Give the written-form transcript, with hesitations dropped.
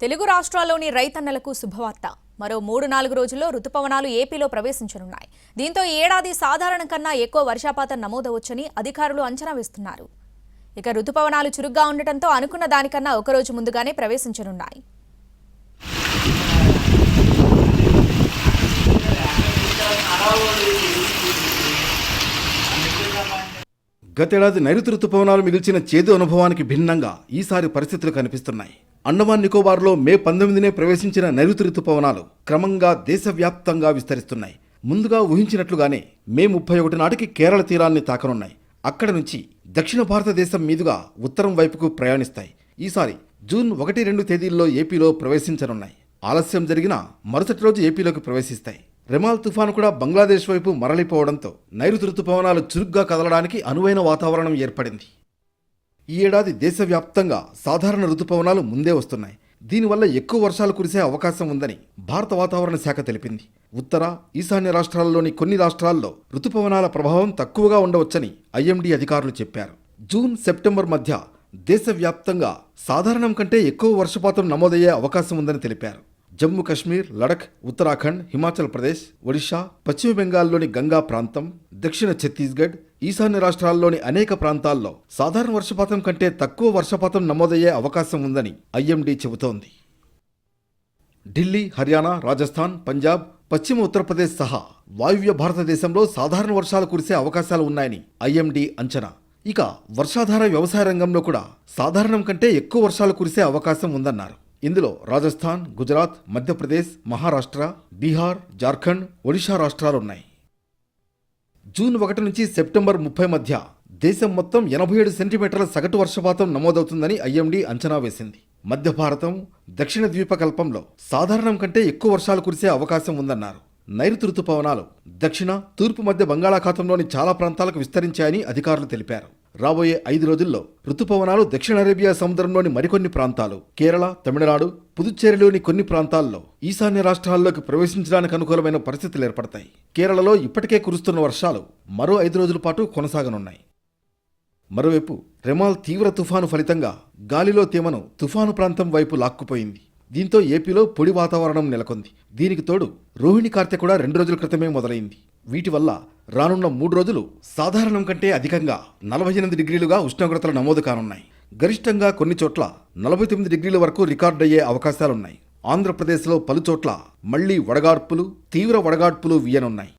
తెలుగు రాష్ట్రాల్లోని రైతన్నలకు శుభవార్త. మరో 3-4 రోజుల్లో రుతుపవనాలు ఏపీలో ప్రవేశించనున్నాయి. దీంతో ఈ ఏడాది సాధారణం కన్నా ఎక్కువ వర్షపాతం నమోదవచ్చని అధికారులు అంచనా వేస్తున్నారు. ఇక రుతుపవనాలు చురుగ్గా ఉండటంతో అనుకున్న దానికన్నా ఒకరోజు ముందుగానే ప్రవేశించనున్నాయి. గతేడాది నైరుతి రుతుపవనాలు మిగిల్చిన చేదు అనుభవానికి భిన్నంగా ఈసారి పరిస్థితులు కనిపిస్తున్నాయి. అండమాన్ నికోబార్లో మే 19నే ప్రవేశించిన నైరుతి రుతుపవనాలు క్రమంగా దేశవ్యాప్తంగా విస్తరిస్తున్నాయి. ముందుగా ఊహించినట్లుగానే మే 31 నాటికి కేరళ తీరాన్ని తాకనున్నాయి. అక్కడి నుంచి దక్షిణ భారతదేశం మీదుగా ఉత్తరం వైపుకు ప్రయాణిస్తాయి. ఈసారి జూన్ 1-2 తేదీల్లో ఏపీలో ప్రవేశించనున్నాయి. ఆలస్యం జరిగినా మరుసటి రోజు ఏపీలోకి ప్రవేశిస్తాయి. రెమాల్ తుఫాను కూడా బంగ్లాదేశ్ వైపు మరలిపోవడంతో నైరుతి రుతుపవనాలు చురుగ్గా కదలడానికి అనువైన వాతావరణం ఏర్పడింది. ఈ ఏడాది దేశవ్యాప్తంగా సాధారణ రుతుపవనాలు ముందే వస్తున్నాయి. దీనివల్ల ఎక్కువ వర్షాలు కురిసే అవకాశం ఉందని భారత వాతావరణ శాఖ తెలిపింది. ఉత్తర, ఈశాన్య రాష్ట్రాల్లోని కొన్ని రాష్ట్రాల్లో రుతుపవనాల ప్రభావం తక్కువగా ఉండవచ్చని ఐఎండీ అధికారులు చెప్పారు. జూన్, సెప్టెంబర్ మధ్య దేశవ్యాప్తంగా సాధారణం కంటే ఎక్కువ వర్షపాతం నమోదయ్యే అవకాశం ఉందని తెలిపారు. జమ్మూ కశ్మీర్, లడఖ్, ఉత్తరాఖండ్, హిమాచల్ ప్రదేశ్, ఒడిషా, పశ్చిమ బెంగాల్లోని గంగా ప్రాంతం, దక్షిణ ఛత్తీస్గఢ్, ఈశాన్య రాష్ట్రాల్లోని అనేక ప్రాంతాల్లో సాధారణ వర్షపాతం కంటే తక్కువ వర్షపాతం నమోదయ్యే అవకాశం ఉందని ఐఎండీ చెబుతోంది. ఢిల్లీ, హర్యానా, రాజస్థాన్, పంజాబ్, పశ్చిమ ఉత్తరప్రదేశ్ సహా వాయువ్య భారతదేశంలో సాధారణ వర్షాలు కురిసే అవకాశాలు ఉన్నాయని ఐఎండీ అంచనా. ఇక వర్షాధార వ్యవసాయ రంగంలో కూడా సాధారణం కంటే ఎక్కువ వర్షాలు కురిసే అవకాశం ఉందన్నారు. ఇందులో రాజస్థాన్, గుజరాత్, మధ్యప్రదేశ్, మహారాష్ట్ర, బీహార్, జార్ఖండ్, ఒడిషా రాష్ట్రాలున్నాయి. జూన్ 1 నుంచి సెప్టెంబర్ 30 మధ్య దేశం మొత్తం 87 సెంటీమీటర్ల సగటు వర్షపాతం నమోదవుతుందని ఐఎండీ అంచనా వేసింది. మధ్య భారతం, దక్షిణ ద్వీపకల్పంలో సాధారణం కంటే ఎక్కువ వర్షాలు కురిసే అవకాశం ఉందన్నారు. నైరుతి రుతుపవనాలు దక్షిణ, తూర్పు మధ్య బంగాళాఖాతంలోని చాలా ప్రాంతాలకు విస్తరించాయని అధికారులు తెలిపారు. రాబోయే 5 రోజుల్లో రుతుపవనాలు దక్షిణ అరేబియా సముద్రంలోని మరికొన్ని ప్రాంతాలు, కేరళ, తమిళనాడు, పుదుచ్చేరిలోని కొన్ని ప్రాంతాల్లో, ఈశాన్య రాష్ట్రాల్లోకి ప్రవేశించడానికి అనుకూలమైన పరిస్థితులు ఏర్పడతాయి. కేరళలో ఇప్పటికే కురుస్తున్న వర్షాలు మరో 5 రోజుల పాటు కొనసాగనున్నాయి. మరోవైపు రెమాల్ తీవ్ర తుఫాను ఫలితంగా గాలిలో తేమను తుఫాను ప్రాంతం వైపు లాక్కుపోయింది. దీంతో ఏపీలో పొడి వాతావరణం నెలకొంది. దీనికి తోడు రోహిణి కార్తె కూడా 2 రోజుల క్రితమే మొదలైంది. వీటి వల్ల రానున్న 3 రోజులు సాధారణం కంటే అధికంగా 48 డిగ్రీలుగా ఉష్ణోగ్రతలు నమోదు కానున్నాయి. గరిష్టంగా కొన్ని చోట్ల 49 డిగ్రీల వరకు రికార్డయ్యే అవకాశాలున్నాయి. ఆంధ్రప్రదేశ్లో పలుచోట్ల మళ్లీ వడగాడ్పులు, తీవ్ర వడగాడ్పులు వీయనున్నాయి.